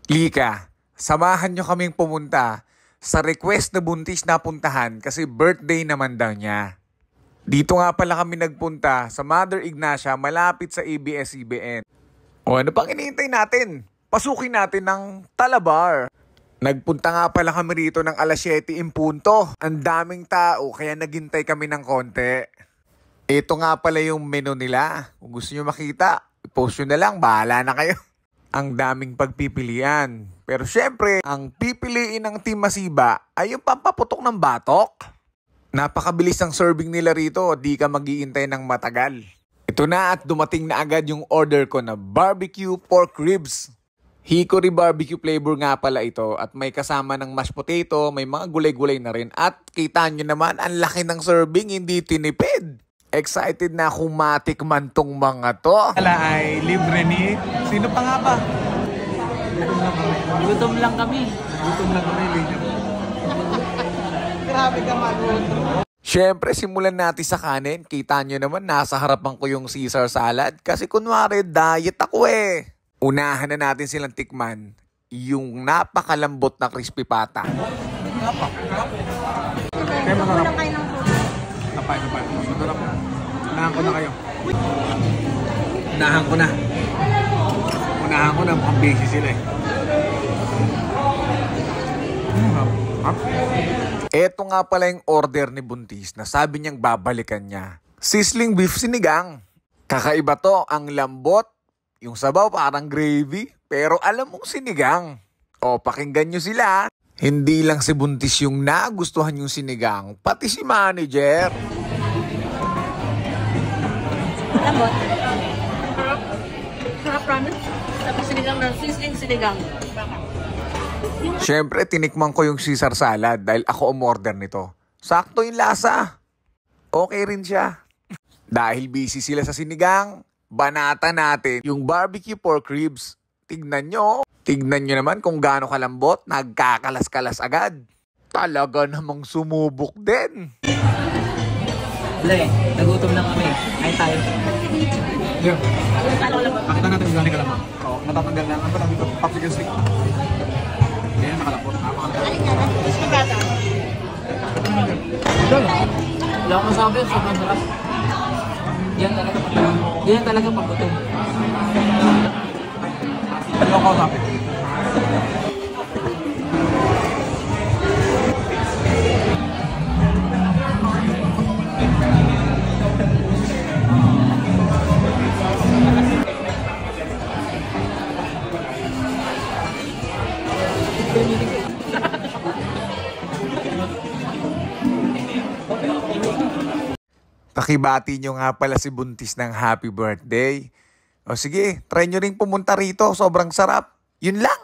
Lika, samahan nyo kaming pumunta sa request na buntis na puntahan kasi birthday naman daw niya. Dito nga pala kami nagpunta sa Mother Ignacia malapit sa ABS-CBN. O ano pang iniintay natin? Pasukin natin ng Talabar. Nagpunta nga pala kami rito ng alas 7 in punto. Ang daming tao kaya naghintay kami ng konti. Ito nga pala yung menu nila. Kung gusto nyo makita, i-post nyo na lang. Bahala na kayo. Ang daming pagpipilian. Pero syempre, ang pipiliin ng Team Masiba ay yung pampaputok ng batok. Napakabilis ang serving nila rito. Di ka mag-iintay ng matagal. Ito na at dumating na agad yung order ko na barbecue pork ribs. Hickory barbecue flavor nga pala ito at may kasama ng mashed potato, may mga gulay-gulay na rin. At kita nyo naman, ang laki ng serving, hindi tinipid. Excited na akong matikman tong mga to. Ala ay libre ni... Sino pa nga ba? Gutom lang kami. Gutom lang kami. Grabe ka magutom. Siyempre, simulan natin sa kanin. Kita nyo naman, nasa harapan ko yung Caesar salad. Kasi kunwari, diet ako eh. Unahan na natin silang tikman yung napakalambot na crispy pata. Kaya masarap. Napay. Masarap. Unahan ko na kayo. Unahan ko na. Mukhang busy sila eh. Eto nga pala yung order ni Buntis na sabi niyang babalikan niya. Sizzling beef sinigang. Kakaiba to, ang lambot. Yung sabaw parang gravy, pero alam mong sinigang. O, pakinggan nyo sila. Hindi lang si Buntis yung nagustuhan yung sinigang, pati si manager. Lambot. Sarap promise. Tapos sinigang na sinigang. Siyempre, tinikman ko yung Caesar salad dahil ako umorder nito. Sakto yung lasa. Okay rin siya. Dahil busy sila sa sinigang, banata natin yung barbecue pork ribs. Tignan nyo naman kung gaano kalambot, nagkakalas-kalas agad. Talaga namang sumubok din. Wala nagutom lang kami. Ay tayo. Yeah. Pakita natin kung gaano kalambot. Oo, natatanggal lang. Ano ba lang dito? Popsicle stick. Ganyan, nakalambot. Alin nga lang? Gusto bata? Wala akong masabi. Sobrang sarap. Yan talaga paggutom. Ano ako sabi? Pakibati nyo nga pala si Buntis ng happy birthday. O sige, try nyo rin pumunta rito. Sobrang sarap. Yun lang.